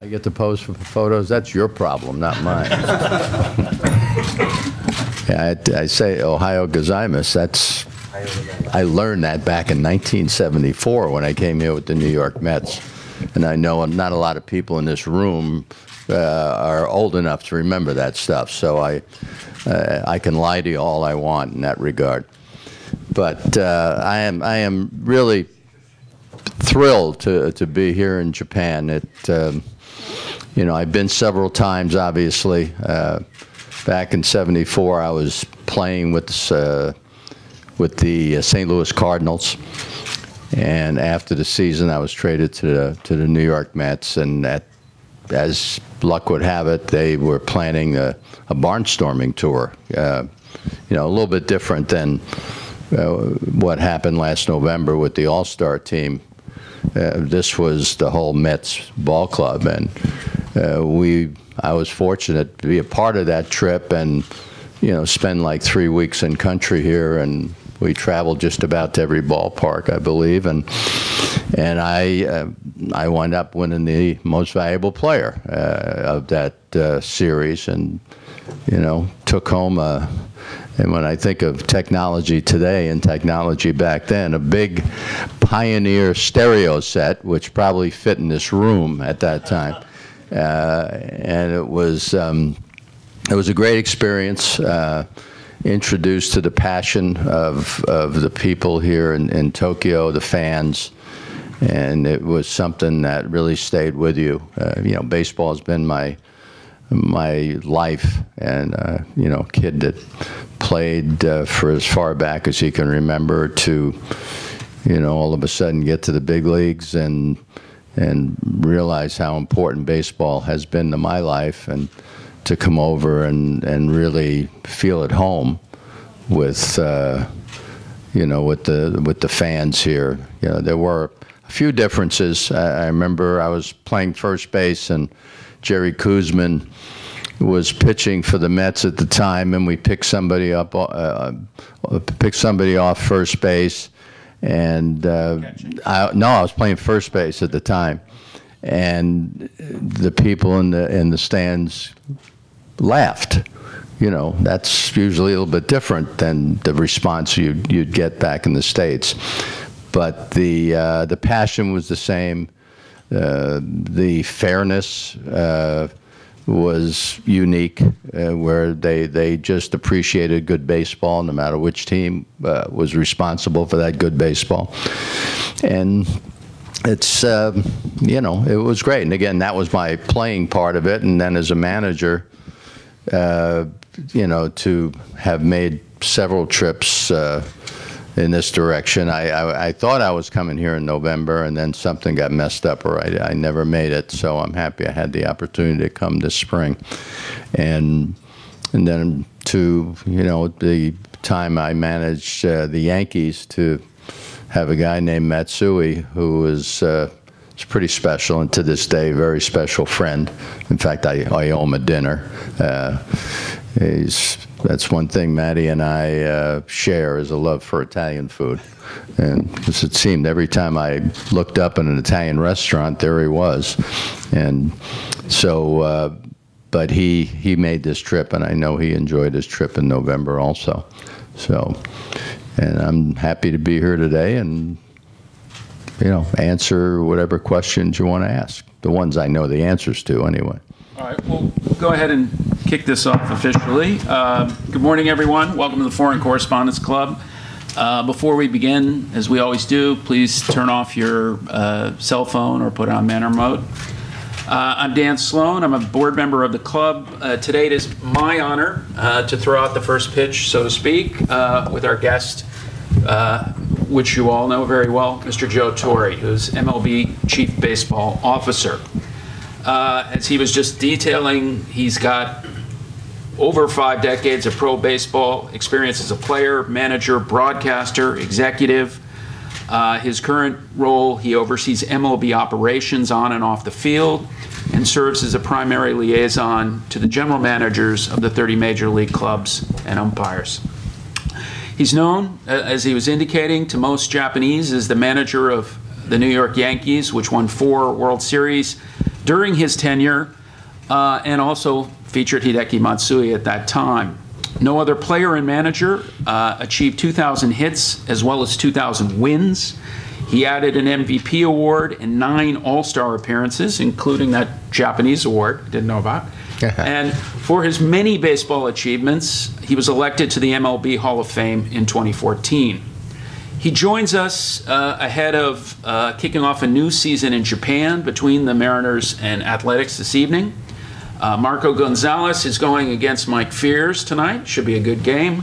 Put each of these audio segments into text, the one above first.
I get to pose for photos. That's your problem, not mine. Yeah, I say Ohio gozaimasu. I learned that back in 1974 when I came here with the New York Mets. And I know not a lot of people in this room are old enough to remember that stuff. So I can lie to you all I want in that regard. But I am really thrilled to be here in Japan. You know, I've been several times, obviously. Back in '74, I was playing with the St. Louis Cardinals, and after the season, I was traded to the New York Mets. And as luck would have it, they were planning a barnstorming tour. You know, a little bit different than what happened last November with the All-Star team. This was the whole Mets ball club, and I was fortunate to be a part of that trip and, you know, spend like 3 weeks in country here, and we traveled just about to every ballpark, I believe, and I wound up winning the most valuable player of that series, and, you know, took home and when I think of technology today and technology back then, a big Pioneer stereo set, which probably fit in this room at that time. And it was a great experience, introduced to the passion of the people here in Tokyo, the fans, and it was something that really stayed with you. You know, baseball has been my life, and you know, kid that played for as far back as he can remember to, you know, all of a sudden get to the big leagues and realize how important baseball has been to my life, and to come over and really feel at home with you know, with the fans here. You know, there were a few differences. I remember I was playing first base, and Jerry Koosman was pitching for the Mets at the time, and we picked somebody off first base, and I was playing first base at the time, and the people in the stands laughed. You know, that's usually a little bit different than the response you'd get back in the States, but the passion was the same. The fairness was unique, where they just appreciated good baseball, no matter which team was responsible for that good baseball. And it's, you know, it was great. And again, that was my playing part of it. And then as a manager, you know, to have made several trips in this direction. I thought I was coming here in November, and then something got messed up, or I never made it. So I'm happy I had the opportunity to come this spring. And then to, you know, the time I managed the Yankees, to have a guy named Matsui who is pretty special, and to this day, very special friend. In fact, I owe him a dinner. That's one thing Matty and I share, is a love for Italian food. And because it seemed every time I looked up in an Italian restaurant, there he was. And so, but he made this trip, and I know he enjoyed his trip in November also. So, and I'm happy to be here today and, you know, answer whatever questions you want to ask. The ones I know the answers to, anyway. All right, we'll go ahead and kick this off officially. Good morning, everyone. Welcome to the Foreign Correspondents Club. Before we begin, as we always do, please turn off your cell phone or put it on manner mode. I'm Dan Sloan. I'm a board member of the club. Today it is my honor to throw out the first pitch, so to speak, with our guest, which you all know very well, Mr. Joe Torre, who's MLB Chief Baseball Officer. As he was just detailing, he's got over 5 decades of pro baseball experience as a player, manager, broadcaster, executive. His current role, he oversees MLB operations on and off the field, and serves as a primary liaison to the general managers of the 30 major league clubs and umpires. He's known, as he was indicating, to most Japanese as the manager of the New York Yankees, which won 4 World Series, during his tenure, and also featured Hideki Matsui at that time. No other player and manager achieved 2,000 hits as well as 2,000 wins. He added an MVP award and 9 All-Star appearances, including that Japanese award, didn't know about. And for his many baseball achievements, he was elected to the MLB Hall of Fame in 2014. He joins us ahead of kicking off a new season in Japan between the Mariners and Athletics this evening. Marco Gonzalez is going against Mike Fears tonight. Should be a good game.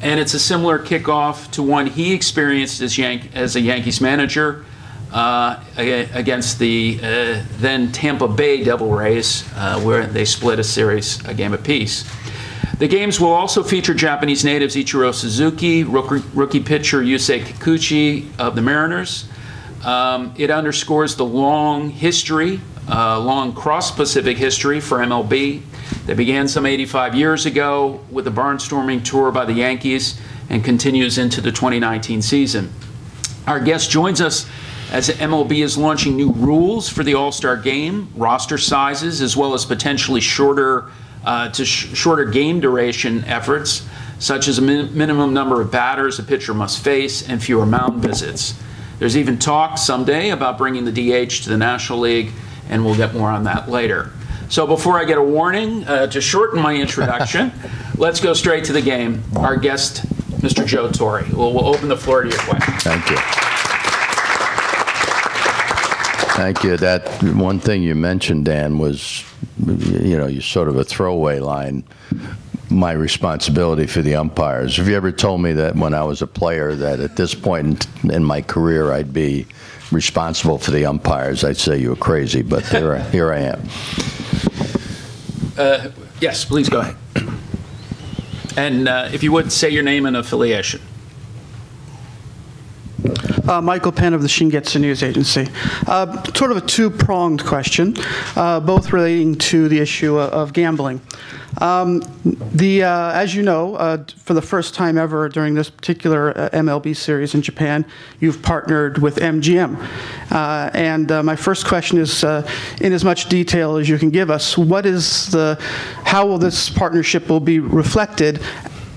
And it's a similar kickoff to one he experienced as a Yankees manager against the then Tampa Bay Devil Rays, where they split a series, a game apiece. The games will also feature Japanese natives Ichiro Suzuki, rookie pitcher Yusei Kikuchi of the Mariners. It underscores the long history, long cross-Pacific history for MLB. They began some 85 years ago with a barnstorming tour by the Yankees and continues into the 2019 season. Our guest joins us as MLB is launching new rules for the All-Star Game, roster sizes, as well as potentially shorter game duration efforts, such as a minimum number of batters a pitcher must face and fewer mound visits. There's even talk someday about bringing the DH to the National League, and we'll get more on that later. So before I get a warning, to shorten my introduction, let's go straight to the game. Our guest, Mr. Joe Torre. We'll open the floor to your questions. Thank you. Thank you. That one thing you mentioned, Dan, was, you sort of a throwaway line, my responsibility for the umpires. Have you ever told me that when I was a player that at this point in my career I'd be responsible for the umpires, I'd say you were crazy, but here I am. Yes, please go ahead. And if you would, say your name and affiliation. Michael Penn of the Shingetsu News Agency. Sort of a two-pronged question, both relating to the issue of gambling. As you know, for the first time ever during this particular MLB series in Japan, you've partnered with MGM. And my first question is, in as much detail as you can give us, how will this partnership will be reflected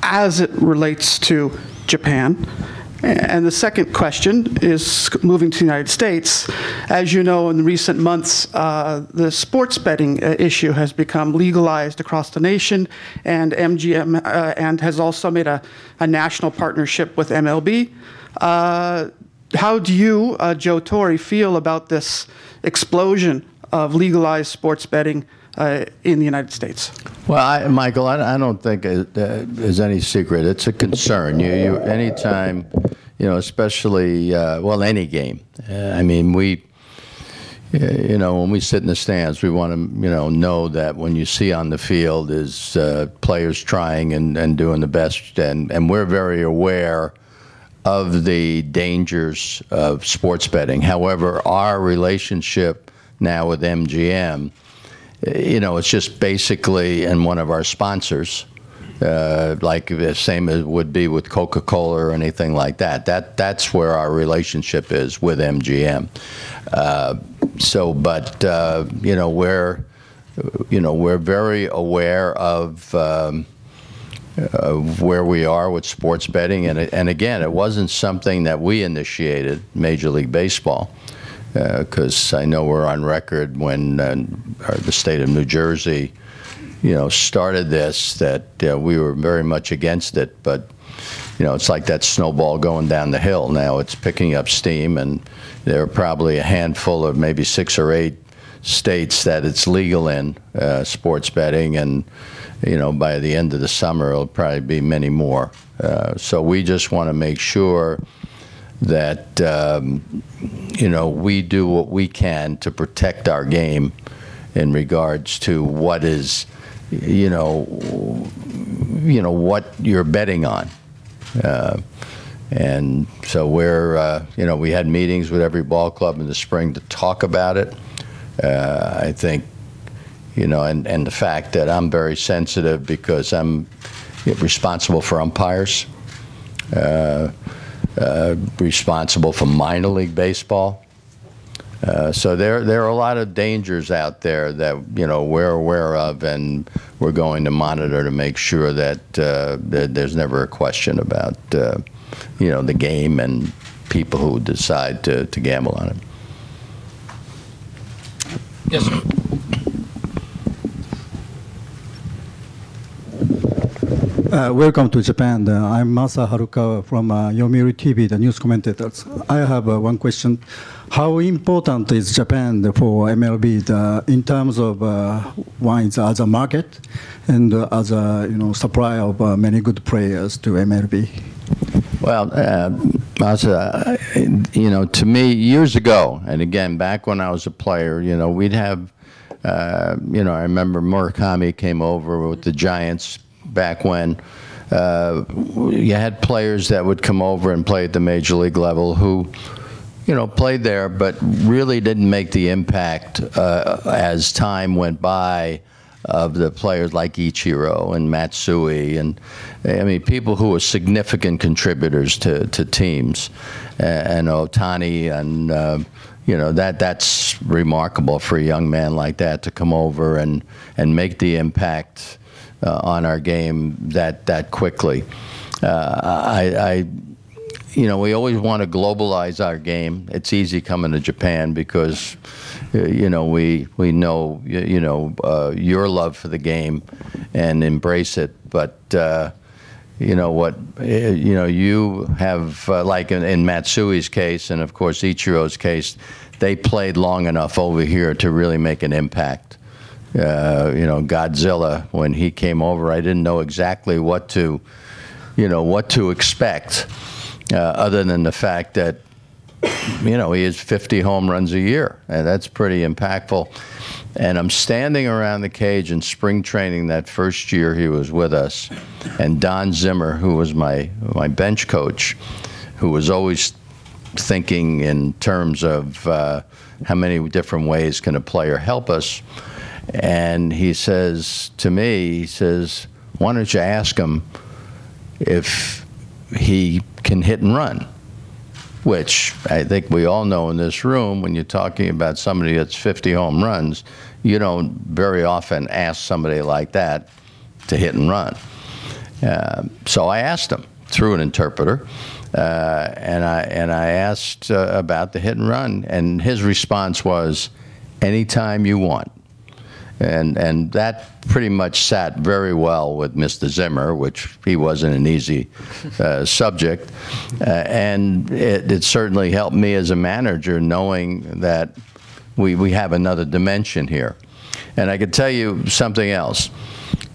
as it relates to Japan? And the second question is moving to the United States. As you know, in recent months, the sports betting issue has become legalized across the nation, and MGM and has also made a national partnership with MLB. How do you, Joe Torre, feel about this explosion of legalized sports betting in the United States? Well, Michael, I don't think there's any secret. It's a concern. You anytime, especially well, any game. I mean, when we sit in the stands, we want to know that when you see on the field is players trying and doing the best, and we're very aware of the dangers of sports betting. However, our relationship now with MGM, it's just basically, and one of our sponsors, like the same as would be with Coca-Cola or anything like that. That's where our relationship is with MGM. We're very aware of where we are with sports betting, and again, it wasn't something that we initiated, Major League Baseball. Because I know we're on record when the state of New Jersey, started this, that we were very much against it. But, it's like that snowball going down the hill. Now it's picking up steam, and there are probably a handful of maybe 6 or 8 states that it's legal in, sports betting. And, by the end of the summer, it'll probably be many more. So we just want to make sure that we do what we can to protect our game in regards to what is, what you're betting on. And so we had meetings with every ball club in the spring to talk about it. I think, and the fact that I'm very sensitive because I'm responsible for umpires. Responsible for minor league baseball, So there are a lot of dangers out there that we're aware of, and we're going to monitor to make sure that there's never a question about the game and people who decide to gamble on it. Yes, sir. Welcome to Japan. I'm Masa Haruka from Yomiuri TV, the news commentators. I have one question. How important is Japan for MLB in terms of wines as a market and as a supply of many good players to MLB? Well, Masa, to me, years ago, and again, back when I was a player, we'd have, I remember Murakami came over with the Giants back when. You had players that would come over and play at the major league level who, played there, but really didn't make the impact as time went by of the players like Ichiro and Matsui, and people who were significant contributors to teams, and Ohtani, and that's remarkable for a young man like that to come over and make the impact on our game that quickly. We always want to globalize our game. It's easy coming to Japan because, we know, your love for the game and embrace it. But, you have, like in Matsui's case, and of course Ichiro's case, they played long enough over here to really make an impact. Godzilla, when he came over, I didn't know exactly what to expect. Other than the fact that, he has 50 home runs a year, and that's pretty impactful. And I'm standing around the cage in spring training that first year he was with us, and Don Zimmer, who was my bench coach, who was always thinking in terms of how many different ways can a player help us, and he says to me, why don't you ask him if he can hit and run, which I think we all know in this room, when you're talking about somebody that's 50 home runs, you don't very often ask somebody like that to hit and run. So I asked him through an interpreter, and I asked about the hit and run, and his response was, anytime you want. And that pretty much sat very well with Mr. Zimmer, which he wasn't an easy subject. And it certainly helped me as a manager, knowing that we have another dimension here. And I could tell you something else.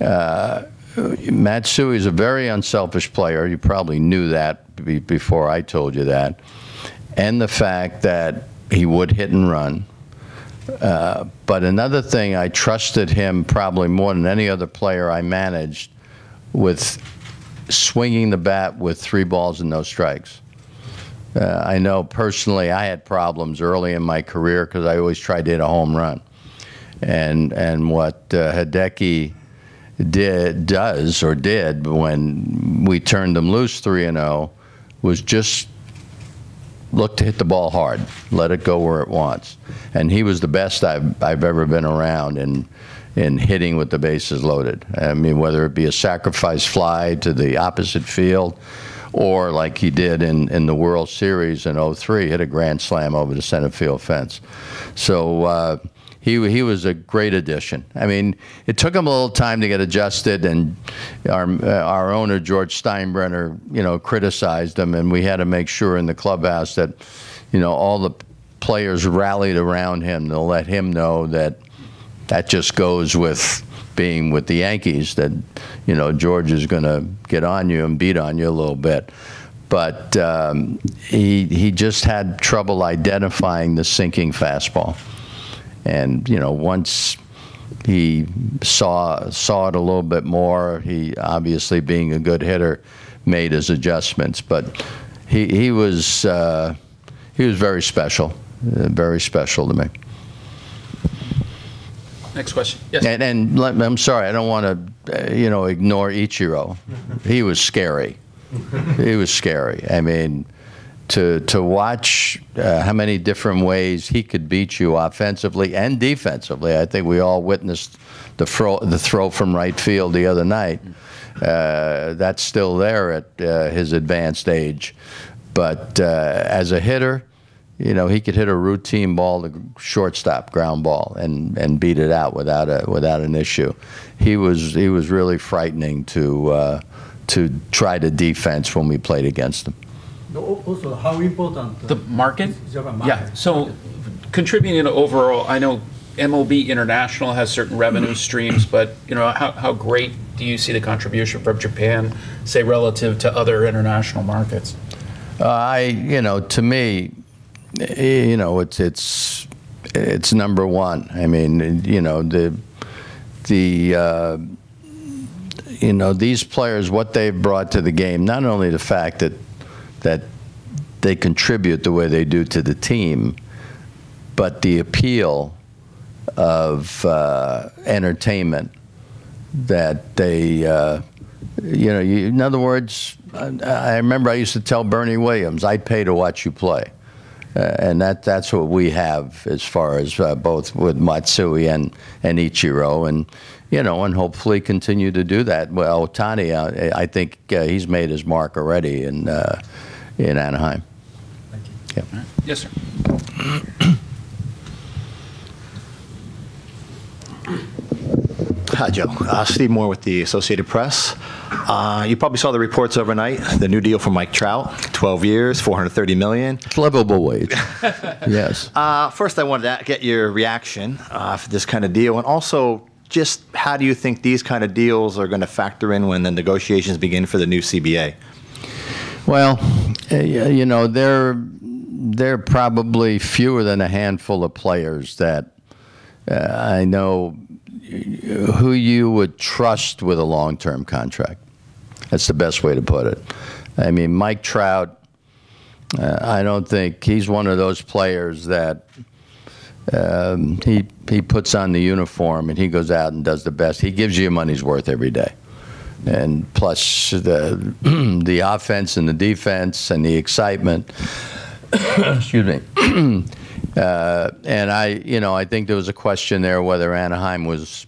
Matsui is a very unselfish player. You probably knew that before I told you that. And the fact that he would hit and run. But another thing, I trusted him probably more than any other player I managed with swinging the bat with 3 balls and no strikes. I know personally I had problems early in my career because I always tried to hit a home run. And what Hideki did when we turned them loose 3-0 was just look to hit the ball hard, let it go where it wants. And he was the best I've ever been around in hitting with the bases loaded. I mean, whether it be a sacrifice fly to the opposite field, or like he did in the World Series in '03, hit a grand slam over the center field fence. So he was a great addition. I mean, it took him a little time to get adjusted, and our owner, George Steinbrenner, criticized him, and we had to make sure in the clubhouse that, all the players rallied around him to let him know that just goes with being with the Yankees, that, George is going to get on you and beat on you a little bit. But he just had trouble identifying the sinking fastball. And, once he saw it a little bit more, he obviously, being a good hitter, made his adjustments. But he was very special to me. Next question. Yes. And I'm sorry, I don't want to, ignore Ichiro. He was scary. He was scary. I mean, to watch how many different ways he could beat you offensively and defensively. I think we all witnessed the throw from right field the other night. That's still there at his advanced age. But as a hitter, you know, he could hit a routine ball to shortstop, ground ball, and beat it out without an issue. He was really frightening to try to defense when we played against him. Also, how important The market? Japan market? Yeah. So contributing to overall, I know MLB International has certain revenue streams, but you know, how great do you see the contribution from Japan, say, relative to other international markets? To me, you know, it's number one. I mean, you know, these players, what they've brought to the game, not only the fact that they contribute the way they do to the team, but the appeal of entertainment that they, in other words, I remember I used to tell Bernie Williams, I'd pay to watch you play. And that's what we have as far as both with Matsui and Ichiro, and and hopefully continue to do that. Well, Ohtani, I think he's made his mark already in Anaheim. Thank you. Yeah. Right. Yes, sir. Hi, Joe. Steve Moore with the Associated Press. You probably saw the reports overnight. The new deal for Mike Trout, 12 years, $430 million. It's livable wage. Yes. First, I wanted to get your reaction for this kind of deal, and also just how do you think these kind of deals are going to factor in when the negotiations begin for the new CBA? Well, there are probably fewer than a handful of players that I know who you would trust with a long-term contract. That's the best way to put it. I mean, Mike Trout, I don't think he's one of those players that he puts on the uniform and he goes out and does the best. He gives you your money's worth every day. And plus the offense and the defense and the excitement. Excuse me. And I think there was a question there whether Anaheim was,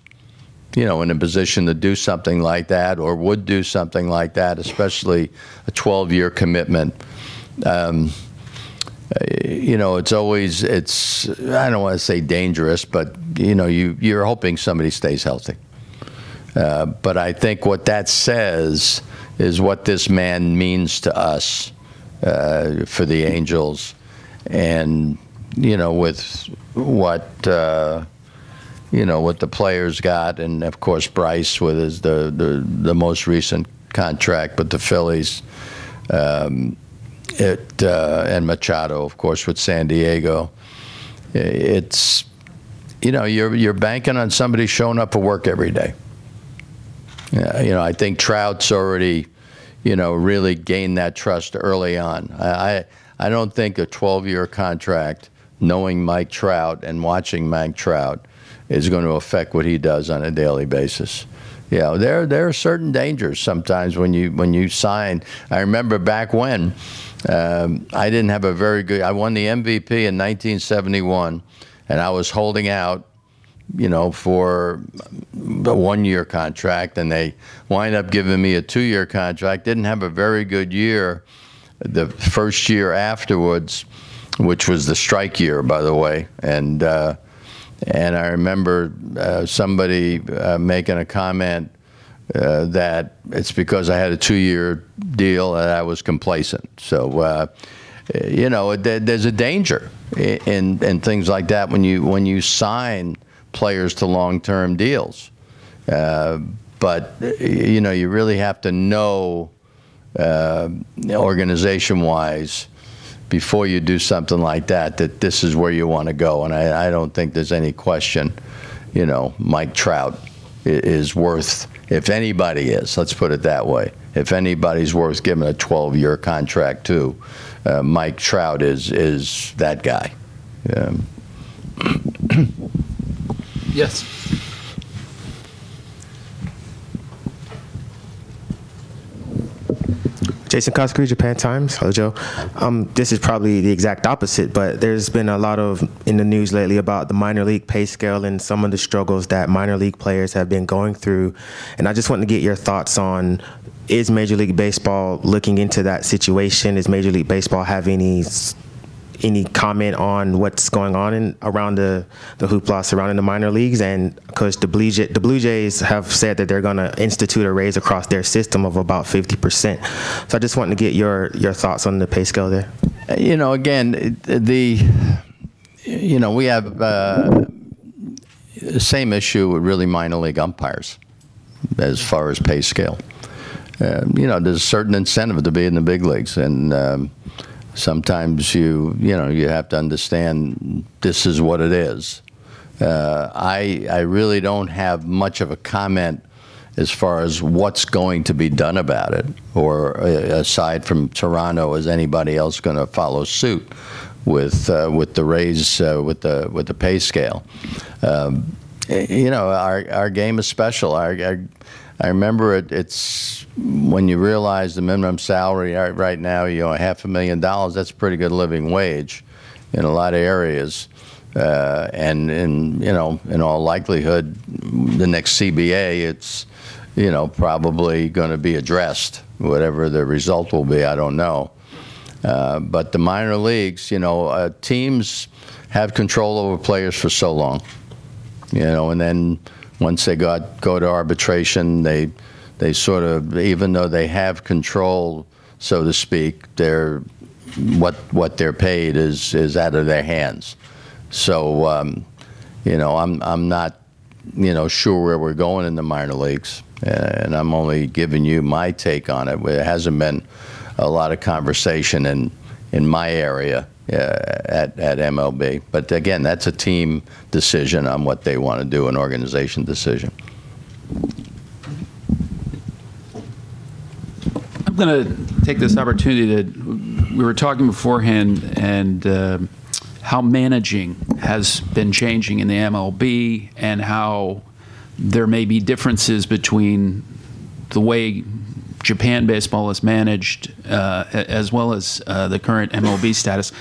in a position to do something like that or would do something like that, especially a 12-year commitment. It's always, I don't want to say dangerous, but, you're hoping somebody stays healthy. But I think what that says is what this man means to us for the Angels. And, with what, what the players got, and, of course, Bryce with the most recent contract with the Phillies, and Machado, of course, with San Diego. It's, you're banking on somebody showing up for work every day. I think Trout's already, really gained that trust early on. I don't think a 12-year contract, knowing Mike Trout and watching Mike Trout, is going to affect what he does on a daily basis. There are certain dangers sometimes when you sign. I remember back when I didn't have a very good. I won the MVP in 1971, and I was holding out, for a one-year contract, and they wind up giving me a two-year contract. Didn't have a very good year the first year afterwards, which was the strike year, by the way. And I remember somebody making a comment that it's because I had a two-year deal and I was complacent. So, there's a danger in things like that when you sign players to long-term deals. But, you really have to know organization-wise before you do something like that this is where you want to go. And I don't think there's any question, Mike Trout is worth, if anybody is, let's put it that way, if anybody's worth giving a 12-year contract to, Mike Trout is that guy. Yes. Jason Koskuri, Japan Times. Hello, Joe. This is probably the exact opposite, but there's been a lot in the news lately about the minor league pay scale and some of the struggles that minor league players have been going through. And I just want to get your thoughts on, is Major League Baseball looking into that situation? Is Major League Baseball have any comment on what's going on around the hoopla surrounding the minor leagues? And because the Blue Jays have said that they're going to institute a raise across their system of about 50%. So I just want to get your thoughts on the pay scale there. You know, again, we have the same issue with really minor league umpires as far as pay scale. You know, there's a certain incentive to be in the big leagues, and sometimes you have to understand this is what it is. I really don't have much of a comment as far as what's going to be done about it, or aside from Toronto, is anybody else going to follow suit with the raise with the pay scale? You know, our game is special. I remember it's when you realize the minimum salary right now, you know, $500,000, that's a pretty good living wage in a lot of areas. And you know, in all likelihood, the next CBA, it's, you know, probably going to be addressed. Whatever the result will be, I don't know. But the minor leagues, you know, teams have control over players for so long, you know, and then once they go to arbitration, they sort of, even though they have control, so to speak, what they're paid is out of their hands. So you know, I'm not, you know, sure where we're going in the minor leagues, and I'm only giving you my take on it. There hasn't been a lot of conversation in my area at MLB. But again, that's a team decision on what they want to do, an organization decision. I'm going to take this opportunity we were talking beforehand, and how managing has been changing in the MLB, and how there may be differences between the way Japan baseball is managed, as well as the current MLB status.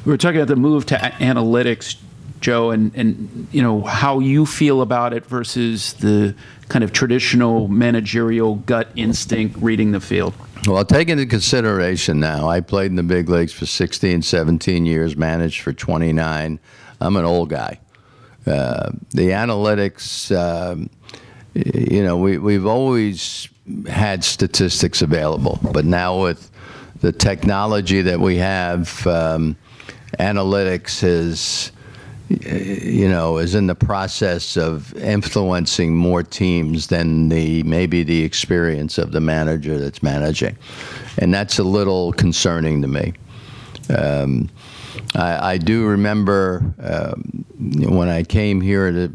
We were talking about the move to analytics, Joe, and you know, how you feel about it versus the kind of traditional managerial gut instinct reading the field. Well, take into consideration now, I played in the big leagues for 16, 17 years, managed for 29. I'm an old guy. The analytics, you know, we've always had statistics available, but now with the technology that we have, analytics is, you know, is in the process of influencing more teams than maybe the experience of the manager that's managing, and that's a little concerning to me. I do remember when I came here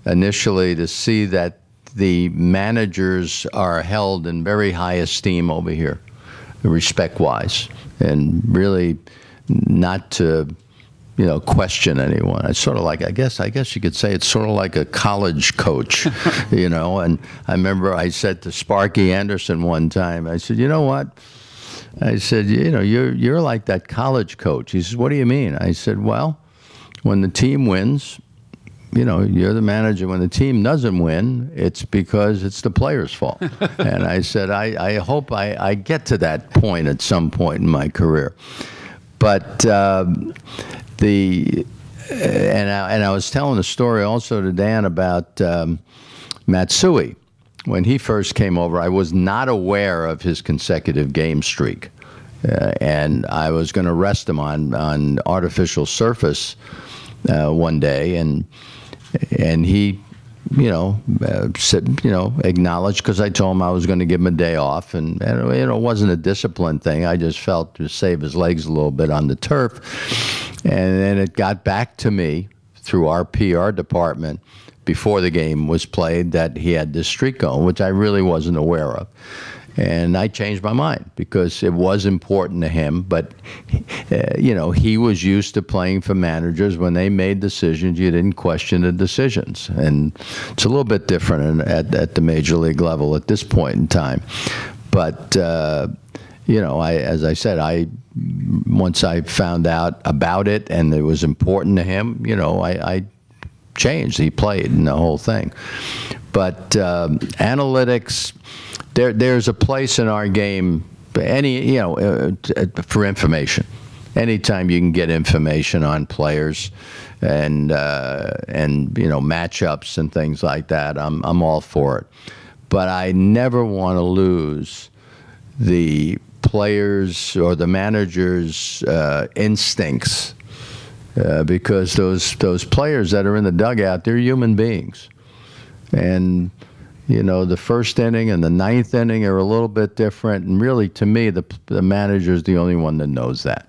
initially to see that the managers are held in very high esteem over here, respect-wise, and really not to, you know, question anyone. It's sort of like, I guess you could say it's sort of like a college coach, you know. And I remember I said to Sparky Anderson one time, I said, you know what? I said, you know, you're like that college coach. He says, what do you mean? I said, well, when the team wins, you know, you're the manager. When the team doesn't win, it's because it's the player's fault. And I said, I hope I get to that point at some point in my career. But and I was telling a story also to Dan about Matsui. When he first came over, I was not aware of his consecutive game streak. And I was going to rest him on artificial surface one day, and he, you know, said, you know, acknowledged, because I told him I was going to give him a day off, and you know, it wasn't a discipline thing. I just felt to save his legs a little bit on the turf, and then it got back to me through our PR department before the game was played that he had this streak going, which I really wasn't aware of. And I changed my mind because it was important to him. But, you know, he was used to playing for managers. When they made decisions, you didn't question the decisions. And it's a little bit different at the major league level at this point in time. But, as I said, once I found out about it and it was important to him, I changed. He played in the whole thing. But analytics, there's a place in our game, for information. Anytime you can get information on players and matchups and things like that, I'm all for it. But I never want to lose the players or the managers' instincts, because those players that are in the dugout, they're human beings. And the first inning and the ninth inning are a little bit different. And really, to me, the manager is the only one that knows that.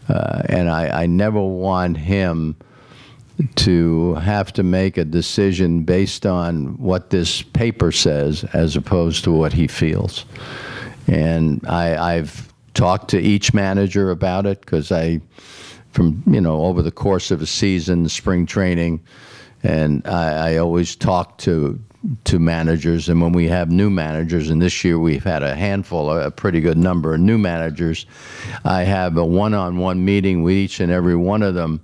And I never want him to have to make a decision based on what this paper says as opposed to what he feels. And I've talked to each manager about it, because over the course of a season, spring training, and I always talk to managers. And when we have new managers, and this year we've had a pretty good number of new managers, I have a one-on-one meeting with each and every one of them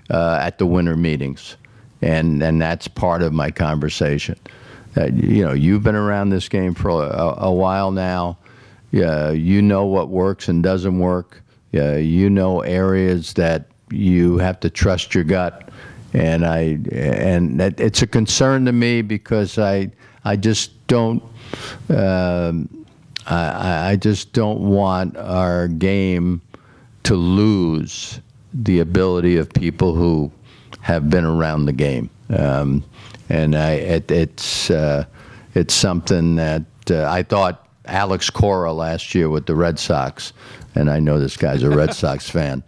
at the winter meetings, and that's part of my conversation. You've been around this game for a while now. You know what works and doesn't work. You know areas that you have to trust your gut, and it's a concern to me, because I just don't I just don't want our game to lose the ability of people who have been around the game, and it's something that I thought Alex Cora last year with the Red Sox, and I know this guy's a Red Sox fan,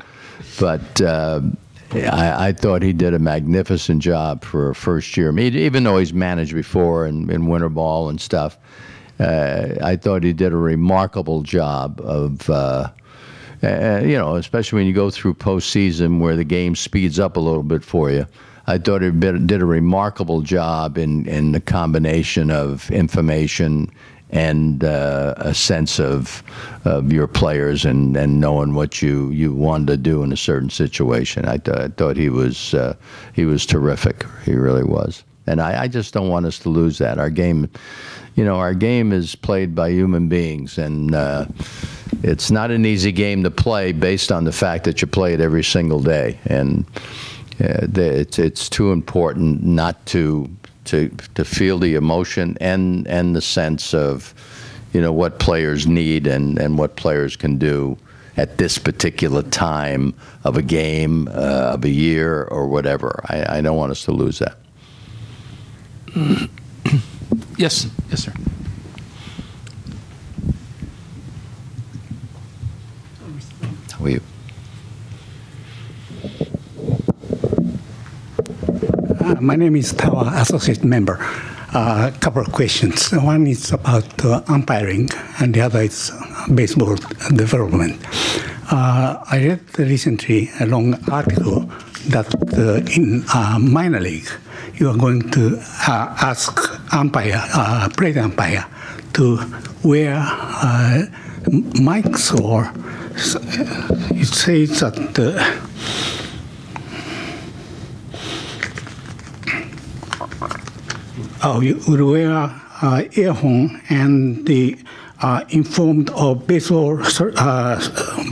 but I thought he did a magnificent job for a first year. Even though he's managed before in winter ball and stuff, I thought he did a remarkable job of, especially when you go through postseason where the game speeds up a little bit for you. I thought he did a remarkable job in the combination of information and a sense of your players and knowing what you wanted to do in a certain situation. I thought he was terrific. He really was. And I just don't want us to lose that. Our game, our game is played by human beings, and it's not an easy game to play based on the fact that you play it every single day. And it's too important not to feel the emotion and the sense of, what players need and what players can do at this particular time of a game, of a year, or whatever. I don't want us to lose that. Yes, sir. How are you? My name is Tawa, associate member. A couple of questions. One is about umpiring, and the other is baseball development. I read recently a long article that in minor league, you are going to ask plate umpire to wear mics, or it says that you would wear earphone and the informed of baseball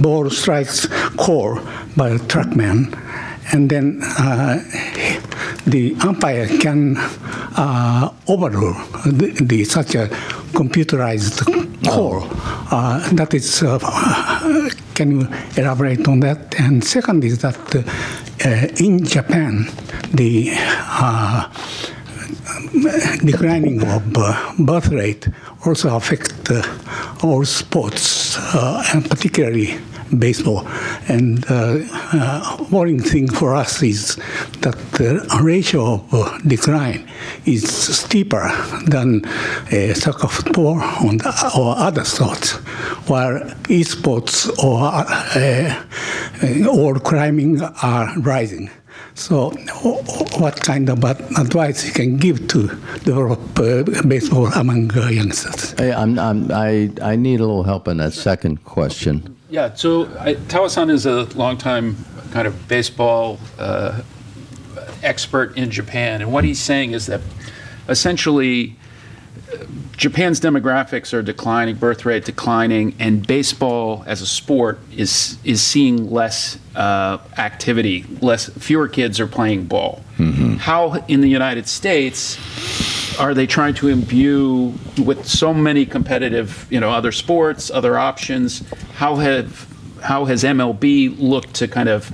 ball strikes call by the trackman, and then the umpire can overrule such a computerized call. That is, can you elaborate on that? And second is that in Japan, the declining of birth rate also affect all sports, and particularly baseball. And worrying thing for us is that the ratio of decline is steeper than soccer, football, or other sports, while esports or climbing are rising. So, what kind of advice you can give to develop baseball among youngsters? Hey, I need a little help on that second question. Yeah, so Tawa-san is a longtime kind of baseball expert in Japan, and what he's saying is that essentially Japan's demographics are declining, birth rate declining, and baseball as a sport is seeing less activity. Fewer kids are playing ball. Mm-hmm. How in the United States are they trying to imbue with so many competitive, other sports, other options? How has MLB looked to kind of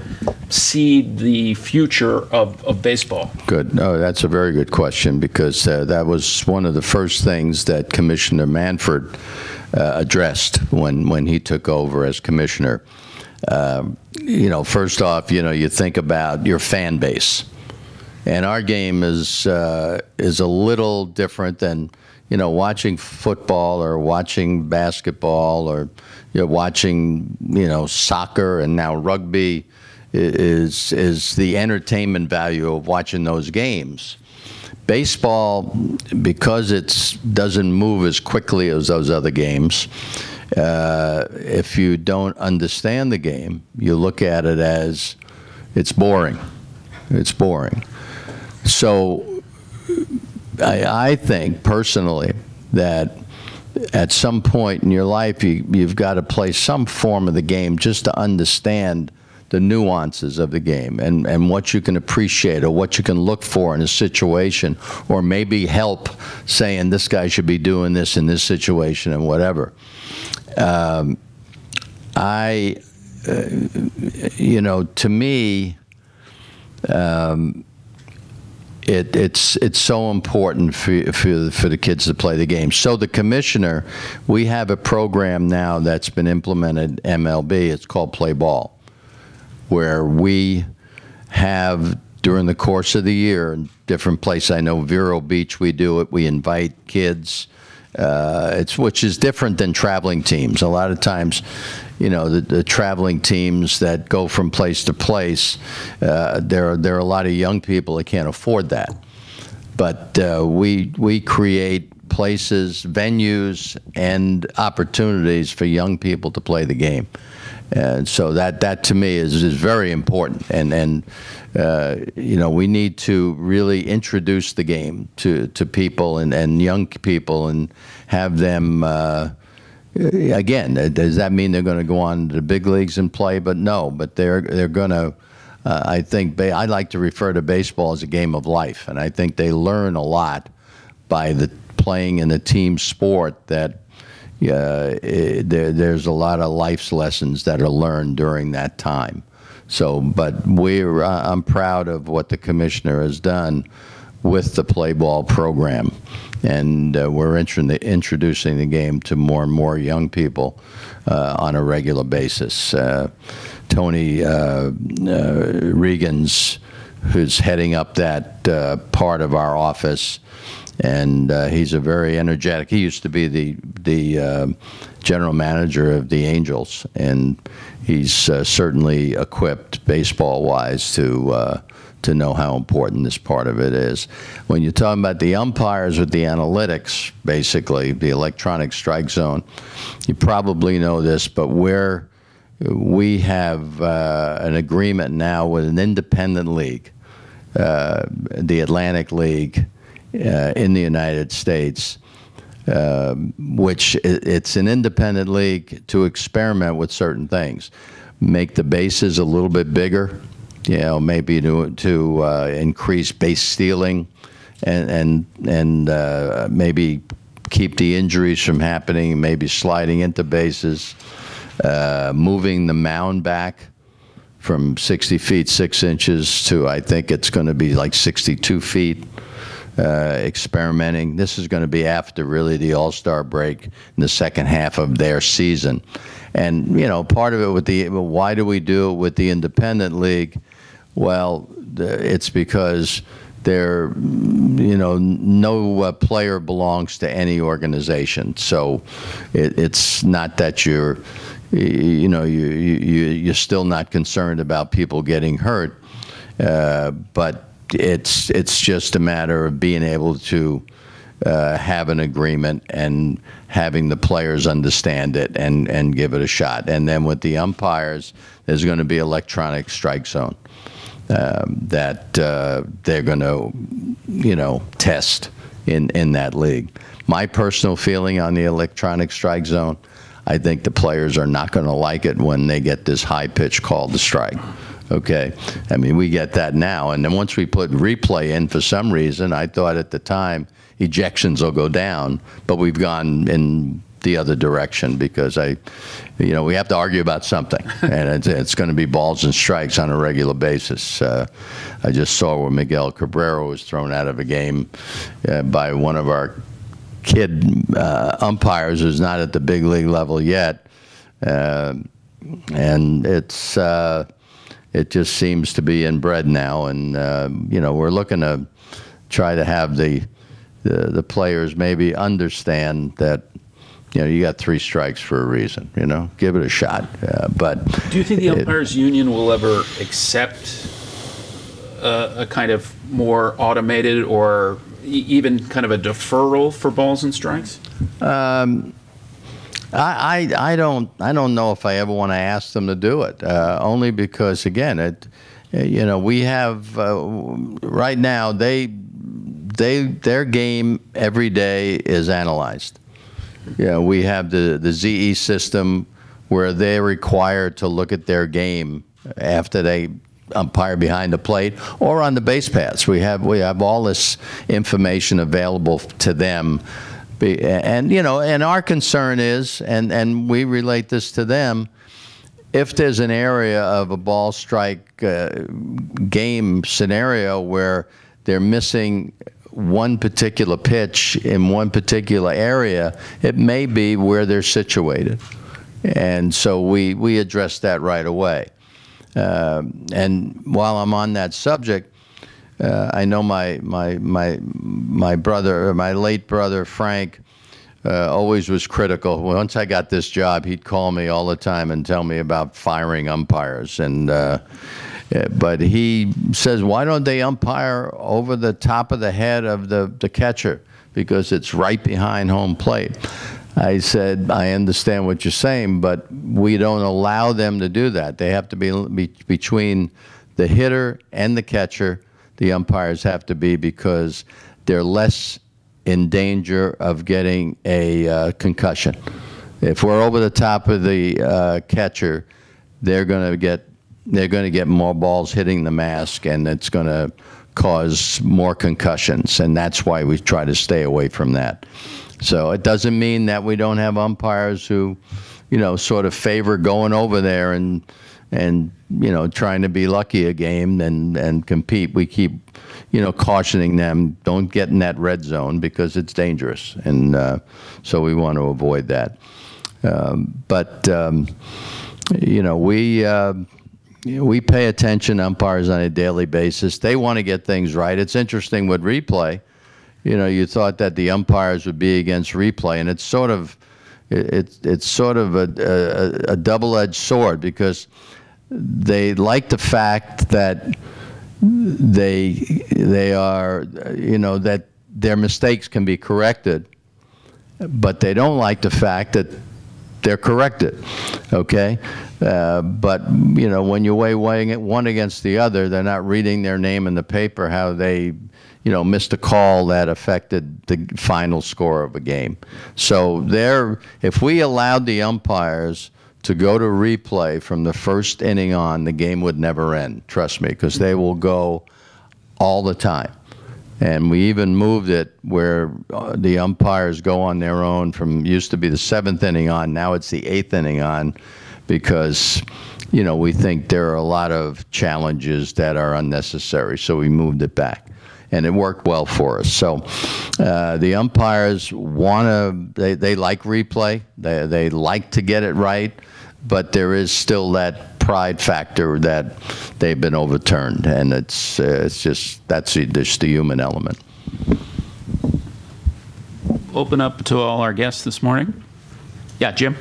seed the future of baseball? Good. No, that's a very good question, because that was one of the first things that Commissioner Manfred addressed when he took over as commissioner. First off, you think about your fan base, and our game is a little different than watching football or watching basketball or watching soccer, and now rugby is the entertainment value of watching those games. Baseball, because it doesn't move as quickly as those other games, if you don't understand the game, you look at it as it's boring. It's boring. So I think personally that at some point in your life you've got to play some form of the game just to understand the nuances of the game and what you can appreciate or what you can look for in a situation, or maybe help saying this guy should be doing this in this situation and whatever. To me, it's so important for the kids to play the game. So the commissioner, we have a program now that's been implemented MLB. It's called Play Ball, where we have during the course of the year in different places. I know Vero Beach, we do it. We invite kids. Which is different than traveling teams. A lot of times, the traveling teams that go from place to place, there are a lot of young people that can't afford that. But we create places, venues, and opportunities for young people to play the game. And so that to me is very important. And we need to really introduce the game to people and young people and have them, again, does that mean they're going to go on to the big leagues and play? But no, but they're going to, I think, I like to refer to baseball as a game of life. And I think they learn a lot by playing in a team sport that there's a lot of life's lessons that are learned during that time. So, but I'm proud of what the commissioner has done with the Play Ball program, and we're introducing the game to more and more young people on a regular basis. Tony Regans, who's heading up that part of our office, and he's a very energetic. He used to be the general manager of the Angels, and he's certainly equipped baseball-wise to know how important this part of it is. When you're talking about the umpires with the analytics, basically the electronic strike zone, you probably know this, but we have an agreement now with an independent league, the Atlantic League, in the United States, which it's an independent league to experiment with certain things. Make the bases a little bit bigger, maybe to increase base stealing and maybe keep the injuries from happening, maybe sliding into bases, moving the mound back from 60 feet 6 inches to, I think it's going to be like 62 feet. Experimenting. This is going to be after really the All-Star break in the second half of their season. And, part of it why do we do it with the independent league? Well, it's because no player belongs to any organization. So it's not that you're still not concerned about people getting hurt. But it's just a matter of being able to have an agreement and having the players understand it and give it a shot. And then with the umpires, there's going to be electronic strike zone that they're going to, test in that league. My personal feeling on the electronic strike zone, I think the players are not going to like it when they get this high pitch called the strike. Okay, I mean, we get that now, and then once we put replay in, for some reason, I thought at the time ejections will go down, but we've gone in the other direction because we have to argue about something, and it's going to be balls and strikes on a regular basis. I just saw where Miguel Cabrera was thrown out of a game by one of our kid umpires who's not at the big league level yet, and it just seems to be inbred now, and we're looking to try to have the players maybe understand that you got 3 strikes for a reason. Give it a shot. But do you think the umpires union will ever accept a kind of more automated or even kind of a deferral for balls and strikes? I don't know if I ever want to ask them to do it. Only because again, we have right now their game every day is analyzed. We have the ZE system where they're required to look at their game after they umpire behind the plate or on the base paths. We have all this information available to them. And our concern is, and we relate this to them, if there's an area of a ball strike game scenario where they're missing one particular pitch in one particular area, it may be where they're situated. And so we address that right away. And while I'm on that subject, I know my brother, my late brother Frank, always was critical. Once I got this job, he'd call me all the time and tell me about firing umpires. And but he says, why don't they umpire over the top of the head of the catcher, because it's right behind home plate? I said, I understand what you're saying, but we don't allow them to do that. They have to be between the hitter and the catcher. The umpires have to be, because they're less in danger of getting a concussion. If we're over the top of the catcher, they're going to get more balls hitting the mask, and it's going to cause more concussions, and that's why we try to stay away from that. So it doesn't mean that we don't have umpires who, sort of favor going over there and trying to be lucky a game and compete. We keep, cautioning them, don't get in that red zone because it's dangerous. And so we want to avoid that. We pay attention to umpires on a daily basis. They want to get things right. It's interesting with replay. You thought that the umpires would be against replay, and it's sort of a double-edged sword, because they like the fact that they are, that their mistakes can be corrected, but they don't like the fact that they're corrected. Okay, but when you weighing it one against the other, they're not reading their name in the paper how they missed a call that affected the final score of a game. So if we allowed the umpires to go to replay from the first inning on, the game would never end. Trust me, because they will go all the time. And we even moved it where the umpires go on their own from, used to be the 7th inning on, now it's the 8th inning on, because we think there are a lot of challenges that are unnecessary. So we moved it back, and it worked well for us. So the umpires they like replay. They like to get it right, but there is still that pride factor that they've been overturned, and it's just the human element. Open up to all our guests this morning. Yeah, Jim.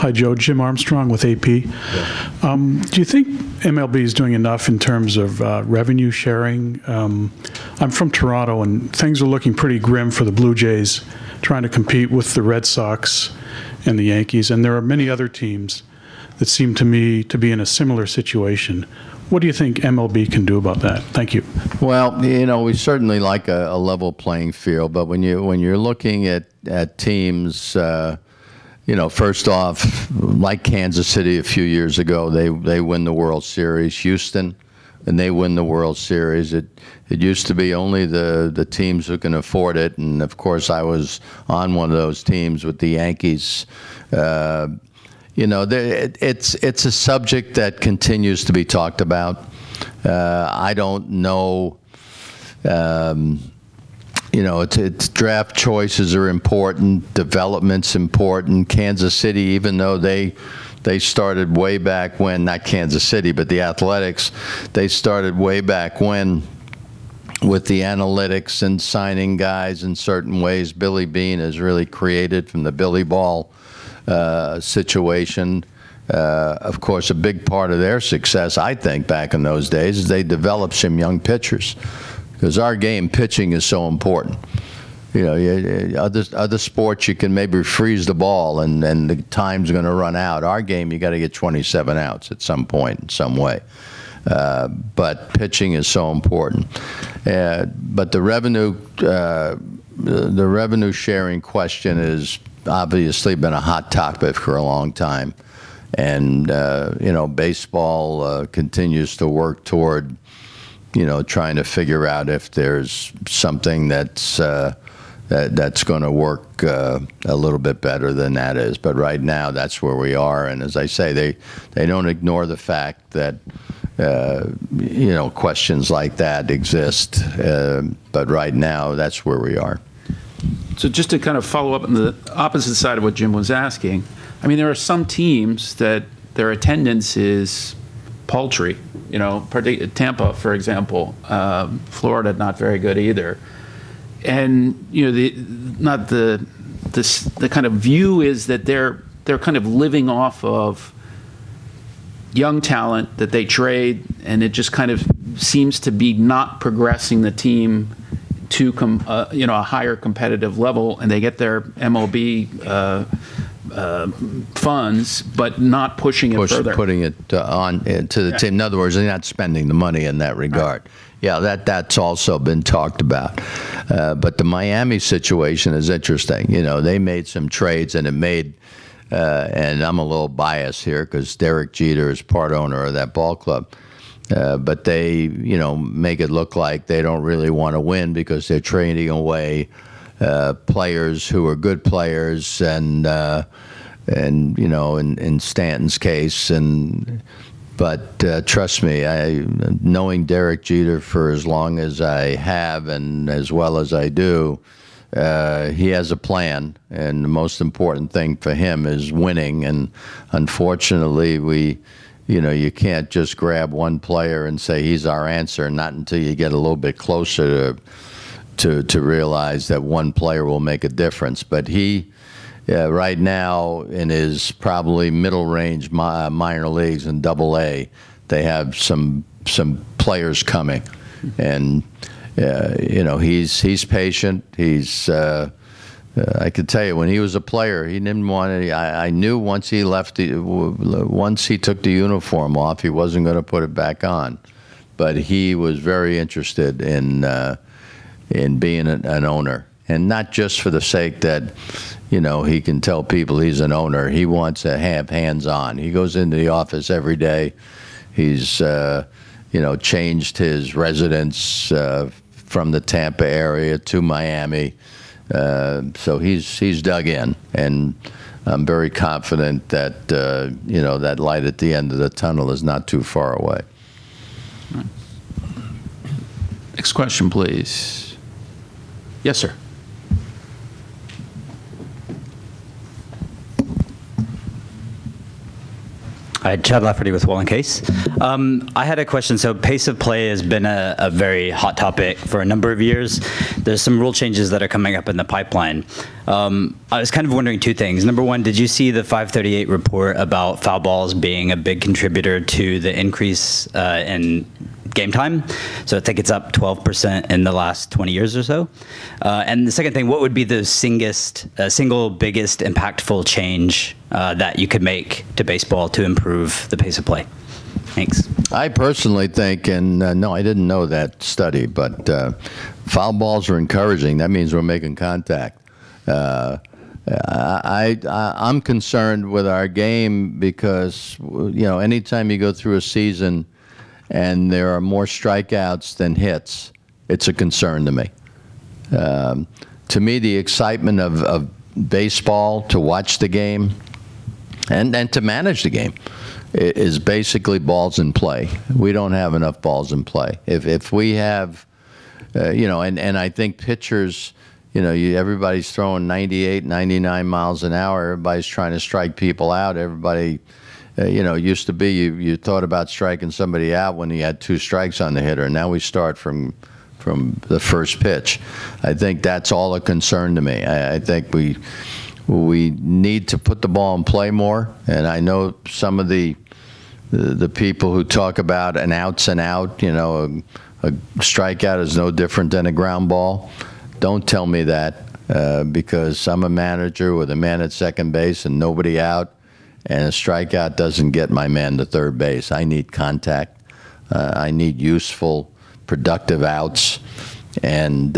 Hi, Joe. Jim Armstrong with AP. Do you think MLB is doing enough in terms of revenue sharing? I'm from Toronto, and things are looking pretty grim for the Blue Jays, trying to compete with the Red Sox and the Yankees, and there are many other teams that seem to me to be in a similar situation. What do you think MLB can do about that? Thank you. Well, you know, we certainly like a level playing field, but when you're looking at teams, you know, first off, like Kansas City a few years ago, they win the World Series. Houston, and they win the World Series. It used to be only the teams who can afford it, and of course I was on one of those teams with the Yankees. You know, it's a subject that continues to be talked about. I don't know. You know, it's draft choices are important, development's important. Kansas City, even though they started way back when, not Kansas City, but the Athletics, they started way back when with the analytics and signing guys in certain ways. Billy Beane is really created from the Billy Ball situation. Of course, a big part of their success, I think, back in those days, is they developed some young pitchers. Because our game, pitching, is so important. You know, other sports, you can maybe freeze the ball and the time's going to run out. Our game, you got to get 27 outs at some point in some way. But pitching is so important. But the revenue sharing question has obviously been a hot topic for a long time. And, you know, baseball continues to work toward, you know, trying to figure out if there's something that's going to work a little bit better than that is. But right now, that's where we are. And as I say, they don't ignore the fact that, you know, questions like that exist. But right now, that's where we are. So just to kind of follow up on the opposite side of what Jim was asking, I mean, there are some teams that their attendance is paltry. You know, Tampa, for example, Florida, not very good either. And you know, the kind of view is that they're kind of living off of young talent that they trade, and it just kind of seems to be not progressing the team to you know, a higher competitive level, and they get their MLB funds, but not pushing it further. Putting it on to the team. In other words, they're not spending the money in that regard. Right. Yeah, that's also been talked about. But the Miami situation is interesting. You know, they made some trades, and it made, and I'm a little biased here because Derek Jeter is part owner of that ball club. But they, you know, make it look like they don't really want to win because they're trading away players who are good players, and you know, in Stanton's case, but trust me, knowing Derek Jeter for as long as I have and as well as I do, he has a plan, and the most important thing for him is winning. And unfortunately, you know, you can't just grab one player and say he's our answer, not until you get a little bit closer to realize that one player will make a difference. But he, right now, in his probably middle range minor leagues in Double-A, they have some players coming, and you know, he's patient. He's I could tell you, when he was a player, he didn't want any. I knew once he left, once he took the uniform off, he wasn't going to put it back on. But he was very interested in being an owner, and not just for the sake that, you know, he can tell people he's an owner. He wants to have hands-on. He goes into the office every day. He's you know, changed his residence from the Tampa area to Miami. So he's dug in, and I'm very confident that you know, that light at the end of the tunnel is not too far away. Right. Next question, please. Yes, sir. Hi, Chad Lafferty with Wall & Case. I had a question. So pace of play has been a very hot topic for a number of years. There's some rule changes that are coming up in the pipeline. I was kind of wondering two things. Number one, did you see the 538 report about foul balls being a big contributor to the increase in game time? So I think it's up 12% in the last 20 years or so. And the second thing, what would be the single biggest impactful change that you could make to baseball to improve the pace of play? Thanks. I personally think, and no, I didn't know that study, but foul balls are encouraging. That means we're making contact. I'm concerned with our game because, you know, anytime you go through a season and there are more strikeouts than hits, it's a concern to me. To me, the excitement of baseball, to watch the game and to manage the game, is basically balls in play. We don't have enough balls in play. If we have, you know, and I think pitchers, you know, everybody's throwing 98, 99 miles an hour. Everybody's trying to strike people out. Everybody, you know, used to be you thought about striking somebody out when you had 2 strikes on the hitter. Now we start from the first pitch. I think that's all a concern to me. I think we need to put the ball in play more. And I know some of the people who talk about an outs and out, you know, a strikeout is no different than a ground ball. Don't tell me that because I'm a manager with a man at second base and nobody out, and a strikeout doesn't get my man to third base. I need contact. I need useful, productive outs, and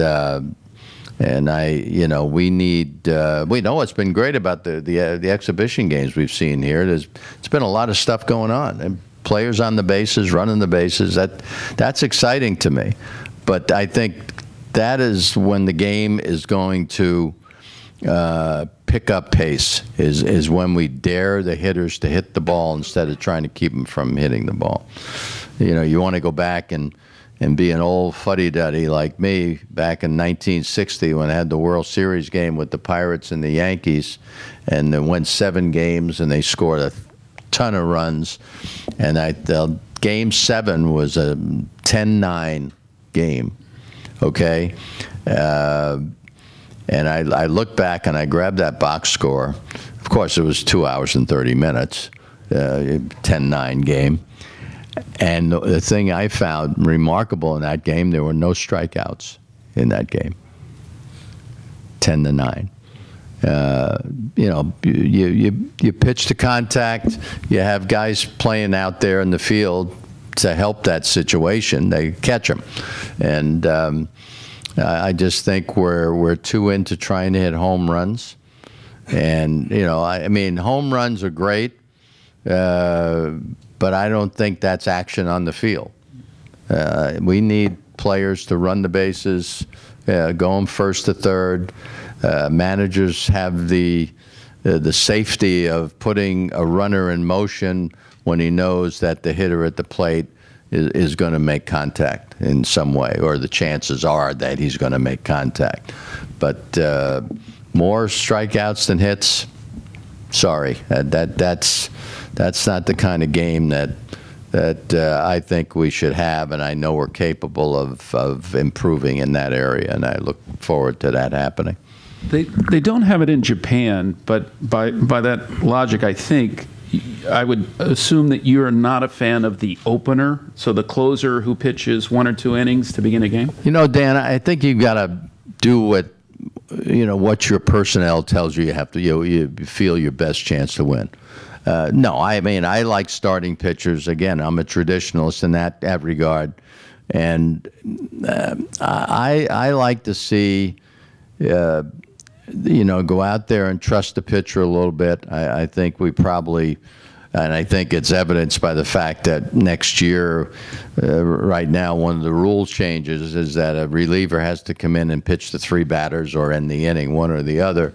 you know, we need. We know what's been great about the exhibition games we've seen here. It's been a lot of stuff going on, and players on the bases, running the bases. That's exciting to me, but I think that is when the game is going to pick up pace, is when we dare the hitters to hit the ball instead of trying to keep them from hitting the ball. You know, you want to go back and be an old fuddy-duddy like me back in 1960 when I had the World Series game with the Pirates and the Yankees, and they went 7 games and they scored a ton of runs, and Game 7 was a 10-9 game. Okay, and I look back and I grabbed that box score. Of course, it was 2 hours and 30 minutes, 10-9 game. And the thing I found remarkable in that game, there were no strikeouts in that game. 10-9. You know, you pitch to contact. You have guys playing out there in the field to help that situation. They catch them, and I just think we're too into trying to hit home runs. And you know, I mean, home runs are great, but I don't think that's action on the field. We need players to run the bases, going first to third. Managers have the safety of putting a runner in motion when he knows that the hitter at the plate is going to make contact in some way, or the chances are that he's going to make contact. But more strikeouts than hits, sorry, that's not the kind of game that I think we should have, and I know we're capable of improving in that area, and I look forward to that happening. They don't have it in Japan, but by that logic, I think I would assume that you're not a fan of the opener, so the closer who pitches 1 or 2 innings to begin a game. You know, Dan, I think you've got to do what your personnel tells you you have to. You feel your best chance to win. No, I mean, I like starting pitchers. Again, I'm a traditionalist in that regard, and I like to see. You know, go out there and trust the pitcher a little bit. I think we probably, and I think it's evidenced by the fact that next year, right now, one of the rule changes is that a reliever has to come in and pitch the 3 batters or end the inning, one or the other,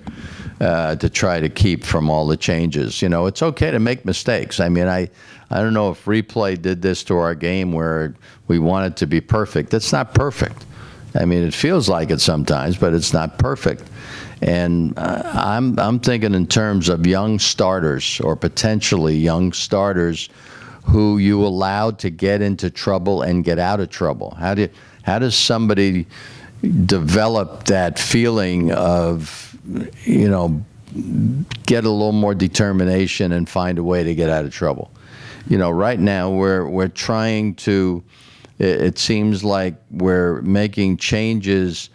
to try to keep from all the changes. You know, it's okay to make mistakes. I mean, I don't know if replay did this to our game where we want it to be perfect. It's not perfect. I mean, it feels like it sometimes, but it's not perfect. And I'm thinking in terms of young starters or potentially young starters who you allowed to get into trouble and get out of trouble. How does somebody develop that feeling of, you know, get a little more determination and find a way to get out of trouble? You know, right now we're trying to, it seems like we're making changes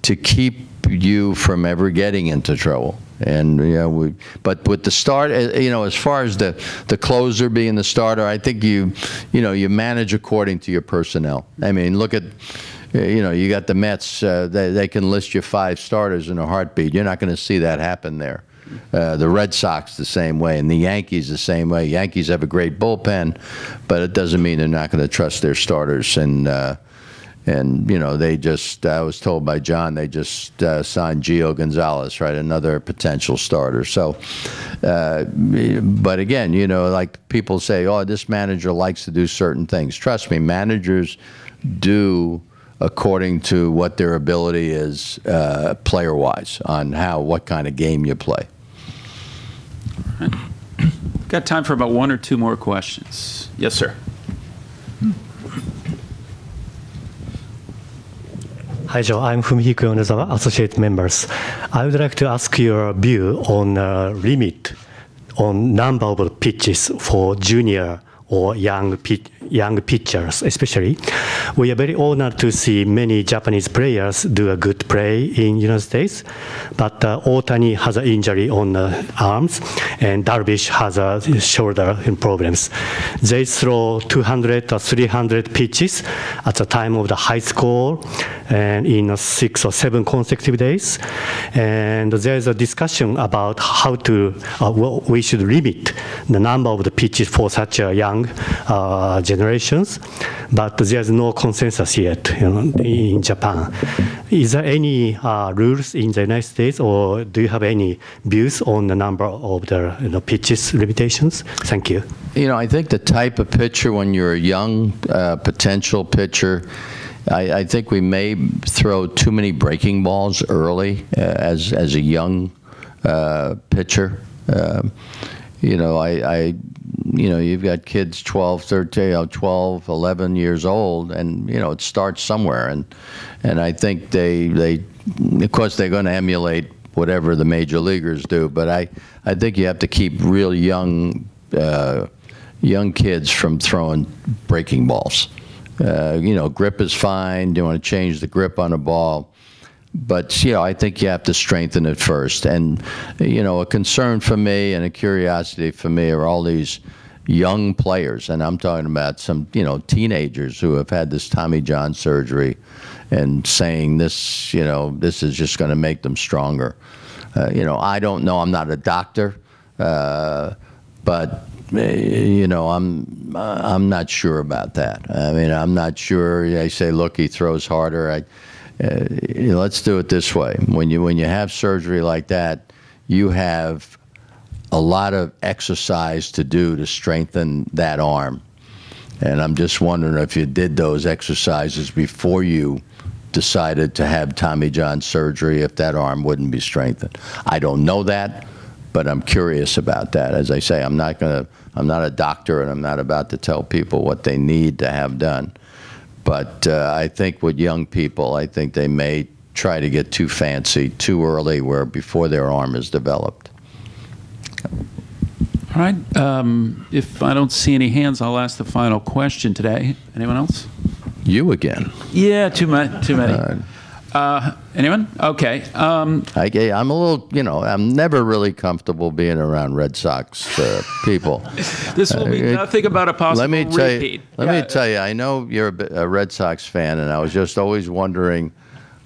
to keep you from ever getting into trouble. And, you know, but with the start, you know, as far as the closer being the starter, I think you manage according to your personnel. I mean, look at, you know, you got the Mets, they can list you 5 starters in a heartbeat. You're not going to see that happen there. The Red Sox the same way, and the Yankees the same way. Yankees have a great bullpen, but it doesn't mean they're not going to trust their starters. And you know, they just, I was told by John, they just signed Gio Gonzalez, right, another potential starter. So, but again, you know, like people say, oh, this manager likes to do certain things. Trust me, managers do according to what their ability is player-wise on what kind of game you play. All right. Got time for about 1 or 2 more questions. Yes, sir. Hi, Joe. I'm Fumihiko Onozawa, associate members. I would like to ask your view on limit on number of pitches for junior or young pitchers, especially. We are very honored to see many Japanese players do a good play in United States, but Ohtani has an injury on the arms, and Darvish has shoulder problems. They throw 200 or 300 pitches at the time of the high score, and in 6 or 7 consecutive days. And there's a discussion about how to, we should limit the number of the pitches for such a young generations, but there's no consensus yet, you know, in Japan. Is there any rules in the United States, or do you have any views on the number of the pitches limitations? Thank you. You know, I think the type of pitcher, when you're a young potential pitcher, I think we may throw too many breaking balls early as a young pitcher. You know, you know, you've got kids 12, 13, 12, 11 years old, and, you know, it starts somewhere. And I think they of course, they're going to emulate whatever the major leaguers do, but I think you have to keep real young kids from throwing breaking balls. You know, grip is fine. You want to change the grip on a ball. But, you know, I think you have to strengthen it first. And, you know, a concern for me and a curiosity for me are all these young players. And I'm talking about some, you know, teenagers who have had this Tommy John surgery and saying this, you know, this is just going to make them stronger. You know, I don't know. I'm not a doctor. But, you know, I'm not sure about that. I mean, I'm not sure. They say, look, he throws harder. You know, let's do it this way. When you have surgery like that, you have a lot of exercise to do to strengthen that arm. And I'm just wondering if you did those exercises before you decided to have Tommy John surgery, if that arm wouldn't be strengthened. I don't know that, but I'm curious about that. As I say, I'm not a doctor, and I'm not about to tell people what they need to have done. But I think with young people, I think they may try to get too fancy too early, where before their arm is developed. All right. If I don't see any hands, I'll ask the final question today. Anyone else? You again. Yeah, too many. Anyone? Okay. I'm a little, you know, I'm never really comfortable being around Red Sox people. This will be nothing about a possible repeat. Let me tell you, I know you're a Red Sox fan, and I was just always wondering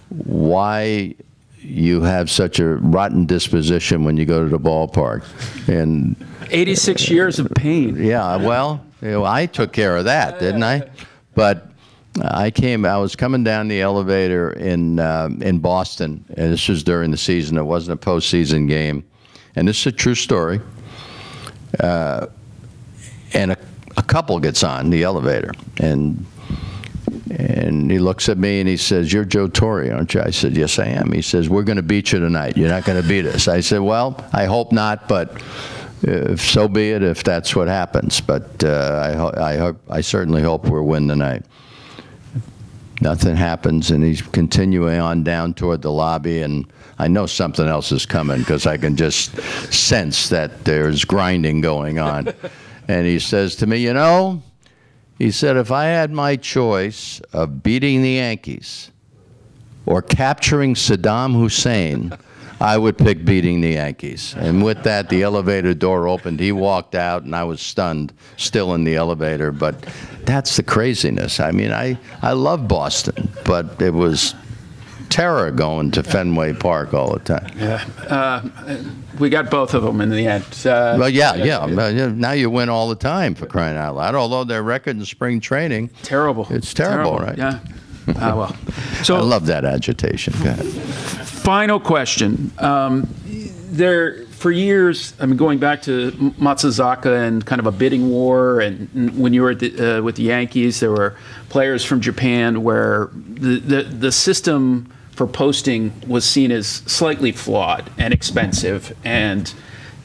why you have such a rotten disposition when you go to the ballpark. And 86 years of pain. Yeah, well, you know, I took care of that, didn't I? But I was coming down the elevator in Boston, and this was during the season. It wasn't a postseason game, and this is a true story. And a couple gets on the elevator, and And he looks at me and he says, "You're Joe Torre, aren't you?" I said, "Yes, I am." He says, "We're going to beat you tonight. You're not going to beat us." I said, "Well, I hope not, but if so be it if that's what happens. But I certainly hope we'll win tonight." Nothing happens, and he's continuing on down toward the lobby, and I know something else is coming because I can just sense that there's grinding going on. And he says to me, "You know," he said, "if I had my choice of beating the Yankees or capturing Saddam Hussein, I would pick beating the Yankees." And with that, the elevator door opened. He walked out, and I was stunned, still in the elevator. But that's the craziness. I mean, I love Boston, but it was terror going to Fenway Park all the time. Yeah. We got both of them in the end. Well, yeah. Now you win all the time, for crying out loud. Although their record in spring training, terrible. It's terrible, right? Yeah. Well. So I love that agitation. Go ahead. Final question. There, for years, I mean, going back to Matsuzaka and kind of a bidding war, and when you were at with the Yankees, there were players from Japan where the system for posting was seen as slightly flawed and expensive, and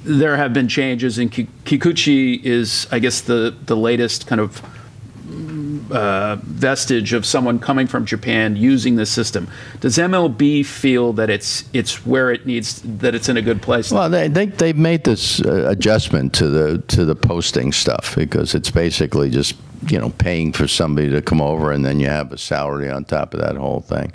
there have been changes, and Kikuchi is, I guess, the latest kind of vestige of someone coming from Japan using this system. Does MLB feel that it's where it needs, that it's in a good place? Well, they've made this adjustment to the posting stuff, because it's basically just, you know, paying for somebody to come over, and then you have a salary on top of that whole thing.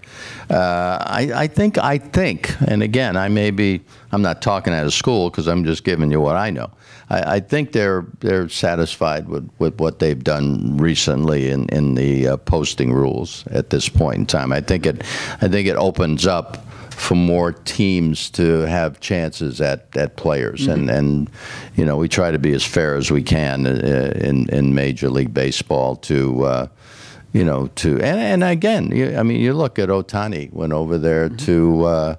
I think, and again, I'm not talking out of school because I'm just giving you what I know. I think they're satisfied with what they've done recently in the posting rules at this point in time. I think it opens up for more teams to have chances at players, and you know, we try to be as fair as we can in Major League Baseball to you know, and again, I mean, you look at Ohtani went over there to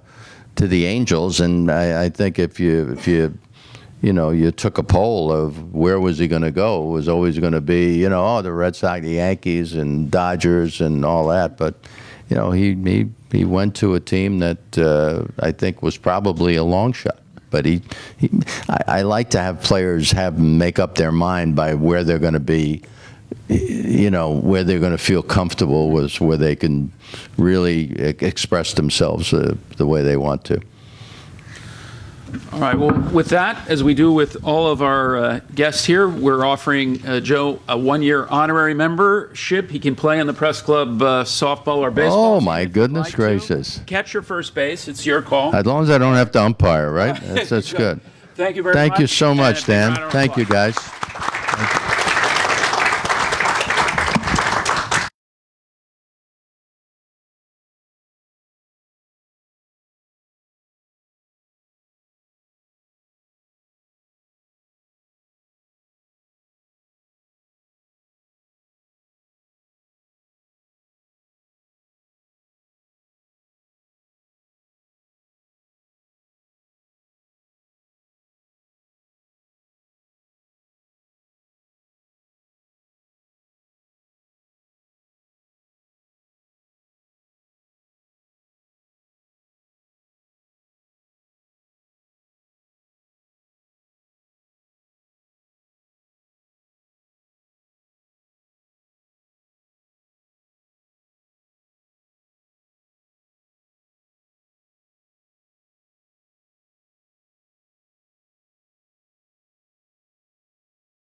the Angels, and I think if you know, you took a poll of where was he going to go, it was always going to be, you know, oh, the Red Sox, the Yankees, and Dodgers, and all that. But, you know, he went to a team that I think was probably a long shot. But I like to have players make up their mind by where they're going to be, you know, where they're going to feel comfortable, was where they can really express themselves the way they want to. All right, well, with that, as we do with all of our guests here, we're offering Joe a one-year honorary membership. He can play in the Press Club softball or baseball. Oh, my goodness gracious. Catch your first base. It's your call. As long as I don't have to umpire, right? That's good. Thank you very much. Thank you so much, Dan. Thank you, guys.